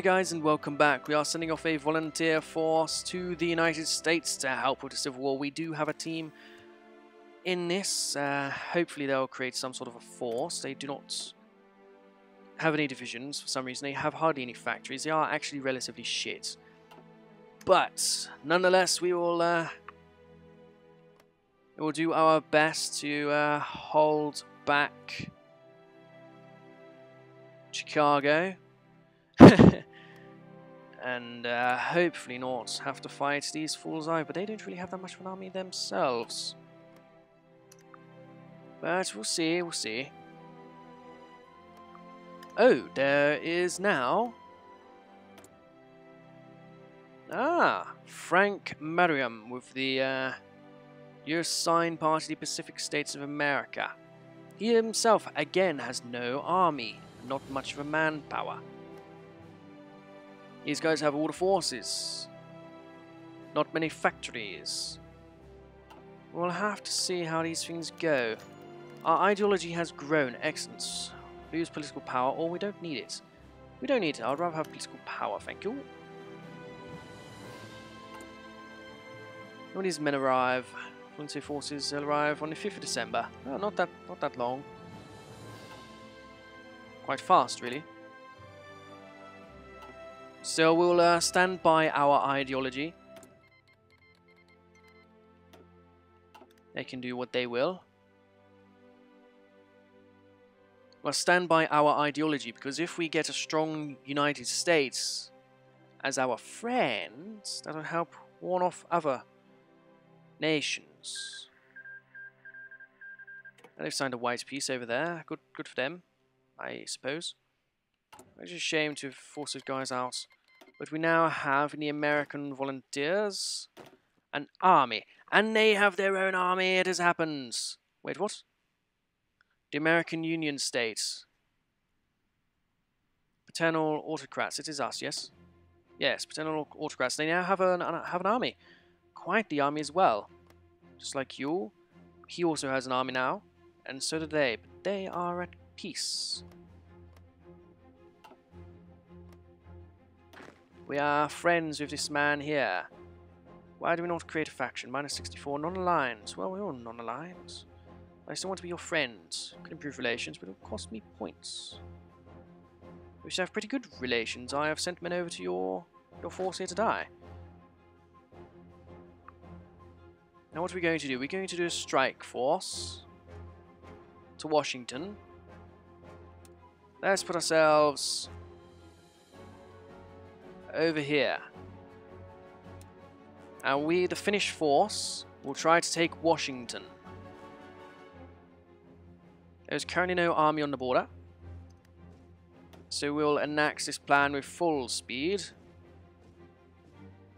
Hey guys, and welcome back. We are sending off a volunteer force to the United States to help with the Civil War. We do have a team in this. Hopefully they'll create some sort of a force. They do not have any divisions for some reason. They have hardly any factories. They are actually relatively shit. But nonetheless, we will do our best to hold back Chicago. And hopefully not have to fight these fools either, but they don't really have that much of an army themselves. But we'll see, we'll see. Oh, there is now... Frank Merriam with the U.S. signed part of the Pacific States of America. He himself, again, has no army, not much of a manpower. These guys have all the forces. Not many factories. We'll have to see how these things go. Our ideology has grown. Excellent. We use political power, or we don't need it. We don't need it. I'd rather have political power, thank you. When these men arrive, volunteer forces arrive on the 5th of December. Oh, not that long. Quite fast, really. So we'll stand by our ideology. They can do what they will. We'll stand by our ideology, because if we get a strong United States as our friends, that'll help warn off other nations. And they've signed a white peace over there. Good for them, I suppose. It's a shame to force those guys out. But we now have in the American volunteers an army. And they have their own army, it has happened. Wait, what? The American Union States. Paternal autocrats, it is us, yes? Yes, paternal autocrats. They now have an army. Quite the army as well. Just like you. He also has an army now. And so do they. But they are at peace. We are friends with this man here. Why do we not create a faction? Minus 64, non-aligned. Well, we're all non-aligned. I still want to be your friend. Could improve relations, but it will cost me points. We should have pretty good relations. I have sent men over to your force here to die. Now what are we going to do? We're going to do a strike force to Washington. Let's put ourselves over here. And we, the Finnish force, will try to take Washington. There's currently no army on the border. So we'll enact this plan with full speed.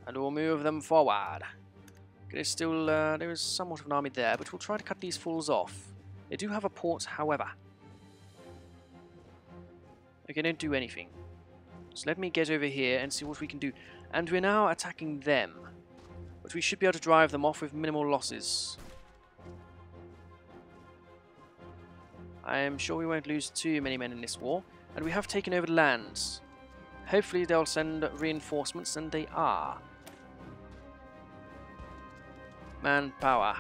And we'll move them forward. There's still, there is somewhat of an army there, but we'll try to cut these fools off. They do have a port, however. Okay, don't do anything. So let me get over here and see what we can do. And we're now attacking them. But we should be able to drive them off with minimal losses. I am sure we won't lose too many men in this war. And we have taken over the lands. Hopefully they'll send reinforcements, and they are. Manpower.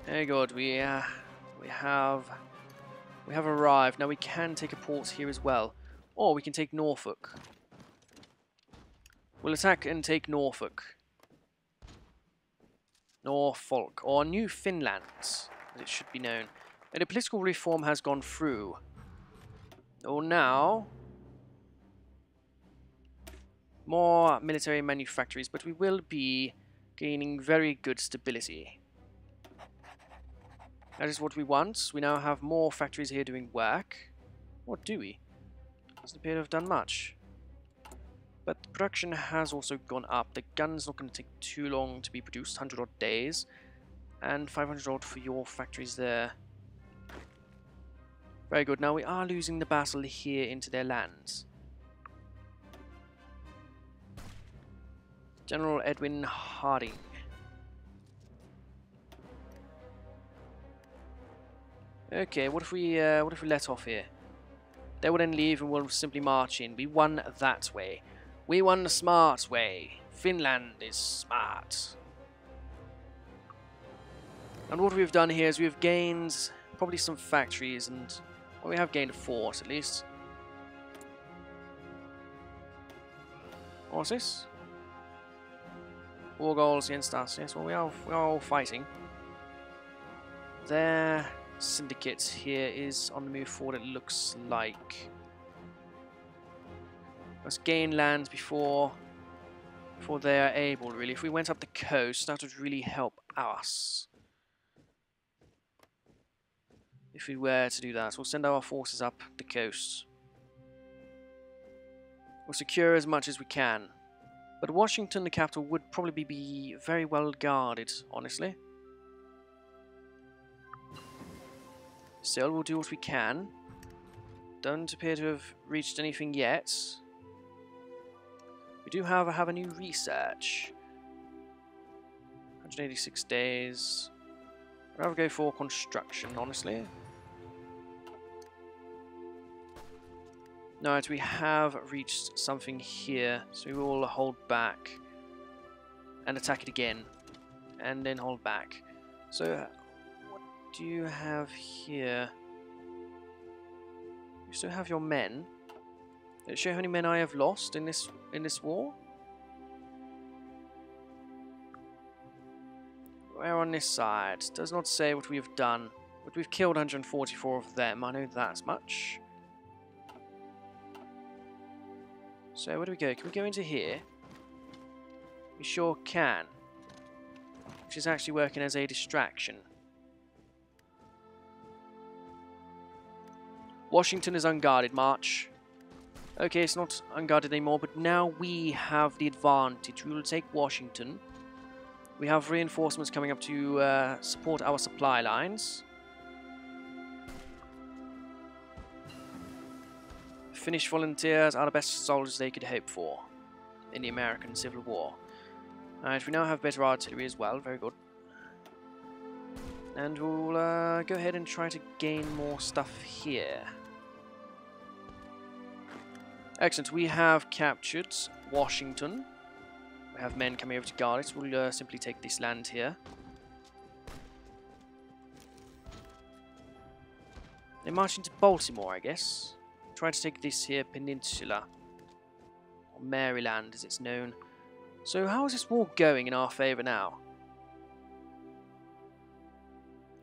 Very good. We have arrived. Now we can take a port here as well. Or we can take Norfolk. We'll attack and take Norfolk. Norfolk. Or New Finland, as it should be known. And a political reform has gone through. Oh, now... more military manufactories, but we will be gaining very good stability. That is what we want. We now have more factories here doing work. Or do we? Doesn't appear to have done much. But the production has also gone up. The gun's not going to take too long to be produced, 100 odd days. And 500 odd for your factories there. Very good. Now we are losing the battle here into their lands. General Edwin Harding. Okay, what if we let off here? They will then leave and we'll simply march in. We won that way. We won the smart way. Finland is smart. And what we've done here is we've gained probably some factories and... well, we have gained a fort at least. What's this? 4 goals against us. Yes, well, we are all fighting. Their syndicate here is on the move forward, it looks like. Let's gain land before they're able, really. If we went up the coast, that would really help us. If we were to do that, we'll send our forces up the coast. We'll secure as much as we can. But Washington, the capital, would probably be very well guarded, honestly. Still, we'll do what we can. Don't appear to have reached anything yet. We do, however, have a new research. 186 days. I'd rather go for construction, honestly. No, we have reached something here, so we will hold back and attack it again, and then hold back. So, what do you have here? You still have your men. Does it show how many men I have lost in this war? Where on this side? Does not say what we have done, but we've killed 144 of them. I know that's much. So where do we go? Can we go into here? We sure can. Which is actually working as a distraction. Washington is unguarded, march. Okay, it's not unguarded anymore, but now we have the advantage. We will take Washington. We have reinforcements coming up to support our supply lines. Finnish volunteers are the best soldiers they could hope for in the American Civil War. Alright, we now have better artillery as well, very good. And we'll go ahead and try to gain more stuff here. Excellent, we have captured Washington. We have men coming over to guard it. We'll simply take this land here. They march into Baltimore, I guess. Try to take this here peninsula, or Maryland as it's known. So how is this war going in our favour now?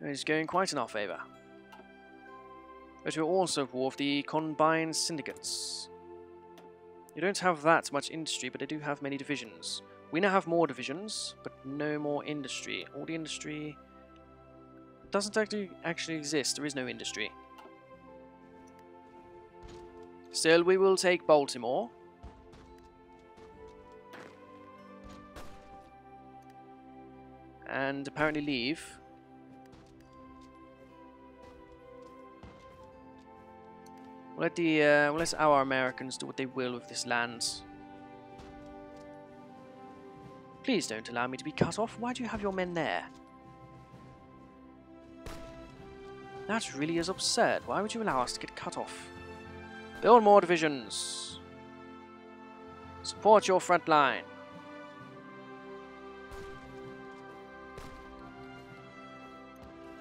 It's going quite in our favour. But we're also at war with the combined syndicates. You don't have that much industry, but they do have many divisions. We now have more divisions, but no more industry. All the industry doesn't actually exist. There is no industry. Still, we will take Baltimore. And apparently leave. We'll let our Americans do what they will with this land. Please don't allow me to be cut off. Why do you have your men there? That really is absurd. Why would you allow us to get cut off? Build more divisions. Support your front line.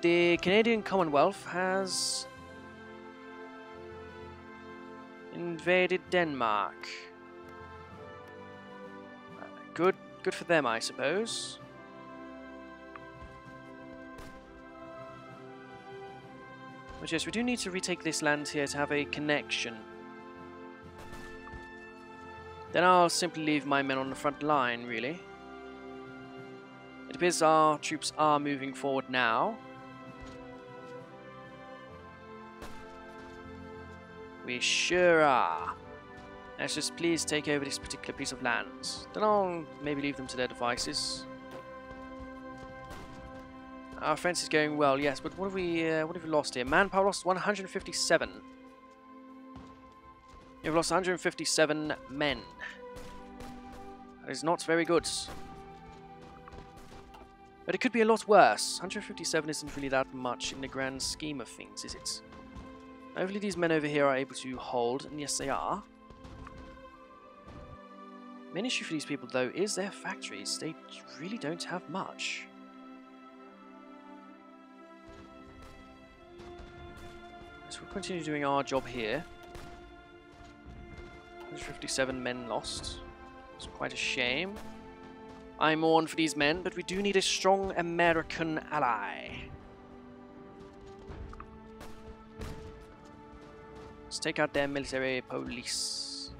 The Canadian Commonwealth has invaded Denmark. Good for them, I suppose. But yes, we do need to retake this land here to have a connection. Then I'll simply leave my men on the front line, really. It appears our troops are moving forward now. We sure are. Let's just please take over this particular piece of land. Then I'll maybe leave them to their devices. Our offense is going well, yes, but what have we lost here? Manpower lost 157. You've lost 157 men. That is not very good. But it could be a lot worse. 157 isn't really that much in the grand scheme of things, is it? Hopefully these men over here are able to hold, and yes they are. Main issue for these people though is their factories. They really don't have much. So we'll continue doing our job here. 157 men lost. It's quite a shame. I mourn for these men, but we do need a strong American ally. Let's take out their military police.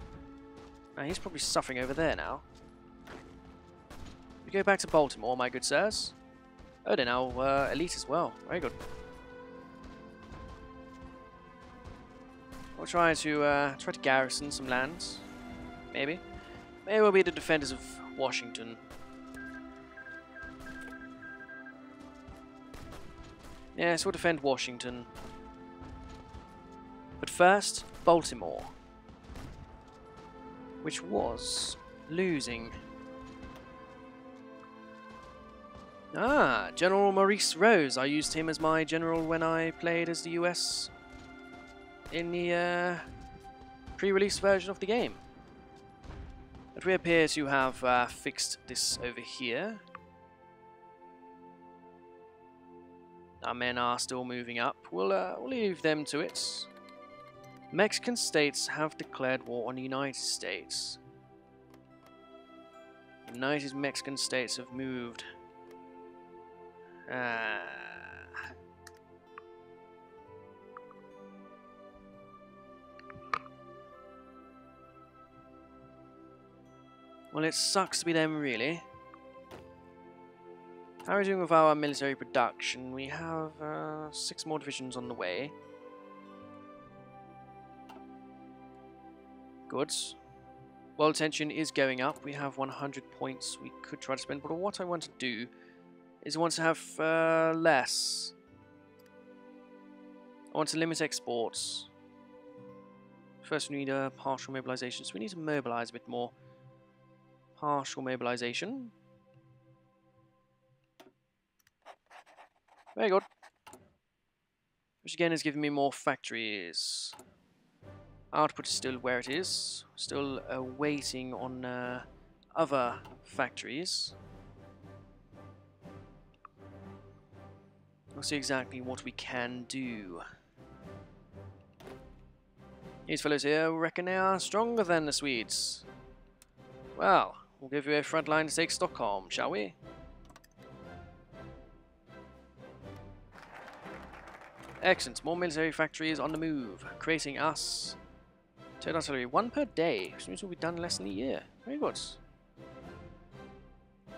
Now he's probably suffering over there now. We go back to Baltimore, my good sirs. Oh, they're now elite as well. Very good. We'll try to garrison some lands. Maybe. Maybe we'll be the defenders of Washington. Yes, we'll defend Washington. But first, Baltimore. Which was losing. Ah, General Maurice Rose. I used him as my general when I played as the US in the pre-release version of the game. But we appear to have fixed this over here. Our men are still moving up. We'll leave them to it. Mexican states have declared war on the United States. United Mexican states have moved. Well, it sucks to be them, really. How are we doing with our military production? We have 6 more divisions on the way. Good. World tension is going up. We have 100 points we could try to spend, but what I want to do is I want to have less. I want to limit exports. First we need a partial mobilization, so we need to mobilize a bit more. Partial mobilization. Very good. Which again is giving me more factories. Output is still where it is. Still waiting on other factories. We'll see exactly what we can do. These fellows here reckon they are stronger than the Swedes. Well, we'll give you a front line to take Stockholm, shall we? Excellent. More military factories on the move, creating us. Turn artillery 1 per day, which means we'll be done in less than a year. Very good.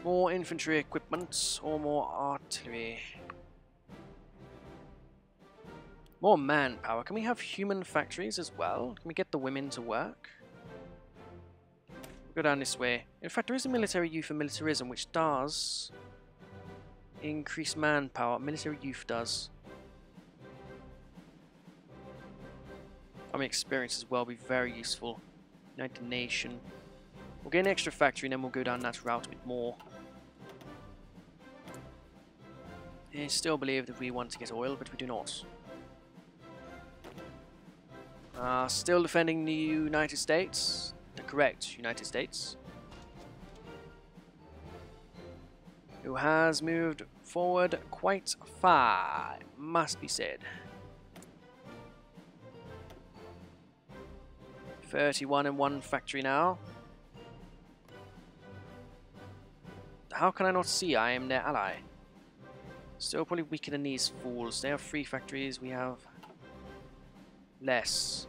More infantry equipment or more artillery. More manpower. Can we have human factories as well? Can we get the women to work? We'll go down this way. In fact, there is a military youth and militarism, which does increase manpower. Military youth does. Army experience as well will be very useful. United Nation. We'll get an extra factory and then we'll go down that route a bit more. I still believe that we want to get oil, but we do not. Still defending the United States. The correct United States. Who has moved forward quite far, must be said. 31 in one factory now. How can I not see I am their ally? Still probably weaker than these fools. They have 3 factories, we have less.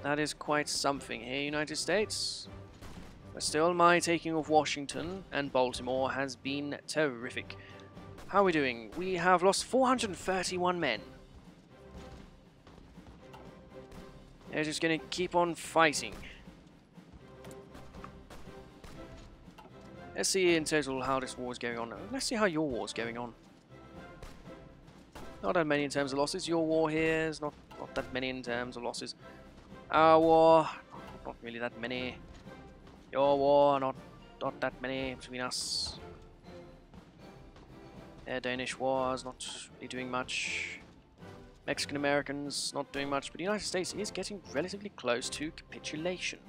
That is quite something here, United States. But still, my taking of Washington and Baltimore has been terrific. How are we doing? We have lost 431 men. They're just going to keep on fighting. Let's see in total how this war is going on. Let's see how your war is going on. Not that many in terms of losses. Your war here is not that many in terms of losses. Our war, not really that many. Your war, not that many between us. Danish wars, not really doing much. Mexican Americans, not doing much. But the United States is getting relatively close to capitulation.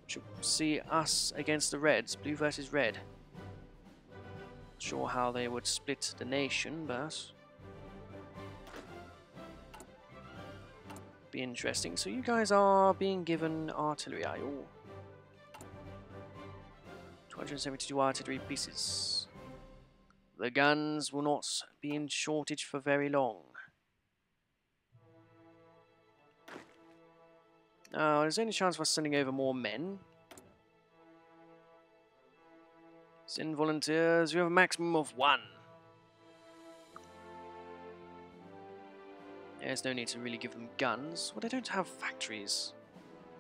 Which will see us against the Reds, blue versus red. Not sure how they would split the nation, but be interesting. So you guys are being given artillery, are you? 272 artillery pieces. The guns will not be in shortage for very long. Now, is there any chance of us sending over more men? Send volunteers. We have a maximum of 1. There's no need to really give them guns. Well, they don't have factories.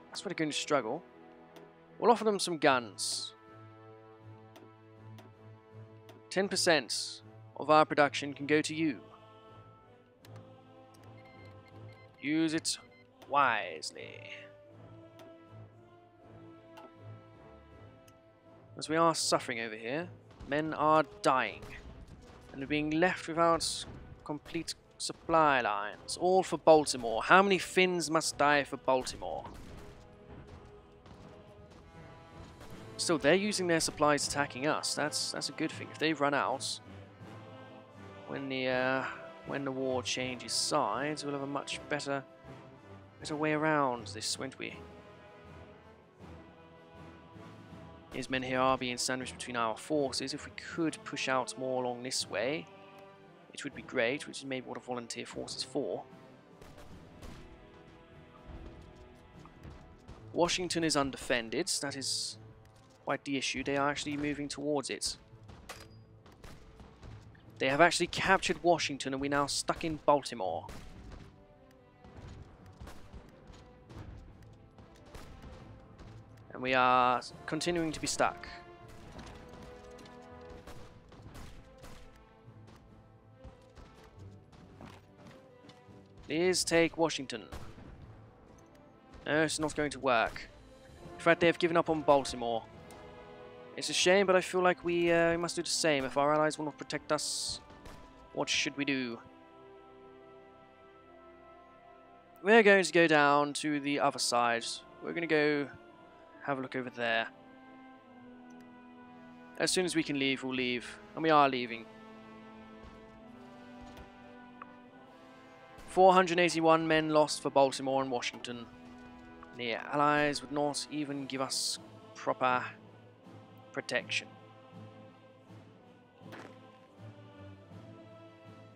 That's where they're going to struggle. We'll offer them some guns. 10% of our production can go to you. Use it wisely. As we are suffering over here, men are dying. And are being left without complete supply lines. All for Baltimore. How many Finns must die for Baltimore? Still, they're using their supplies attacking us. That's a good thing. If they run out, when the war changes sides, we'll have a much better way around this, won't we? These men here are being sandwiched between our forces. If we could push out more along this way, it would be great, which is maybe what a volunteer force is for. Washington is undefended. That is quite the issue. They are actually moving towards it. They have actually captured Washington and we're now stuck in Baltimore. And we are continuing to be stuck. Please take Washington. No, it's not going to work. In fact, they have given up on Baltimore. It's a shame, but I feel like we must do the same. If our allies will not protect us, what should we do? We're going to go down to the other side. We're going to go have a look over there. As soon as we can leave, we'll leave. And we are leaving. 481 men lost for Baltimore and Washington. The Allies would not even give us proper protection.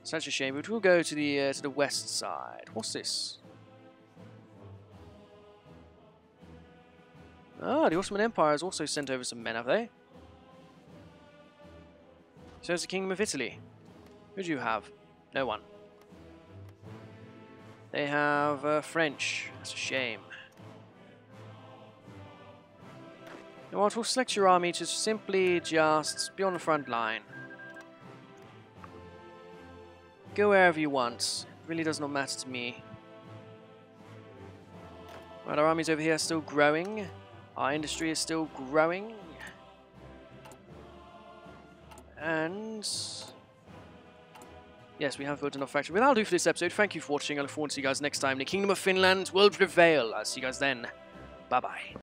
Such a shame, but we'll go to the west side. What's this? Ah, the Ottoman Empire has also sent over some men, have they? So it's the Kingdom of Italy. Who do you have? No one. They have French. That's a shame. You know what? We'll select your army to simply just be on the front line. Go wherever you want. It really does not matter to me. Right, our armies over here are still growing. Our industry is still growing. And yes, we have built enough factory. But that'll do for this episode. Thank you for watching. I look forward to see you guys next time. The Kingdom of Finland will prevail. I'll see you guys then. Bye-bye.